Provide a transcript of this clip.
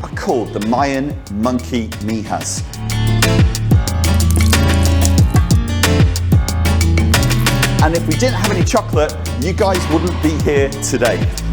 are called the Mayan Monkey Mijas. And if we didn't have any chocolate, you guys wouldn't be here today.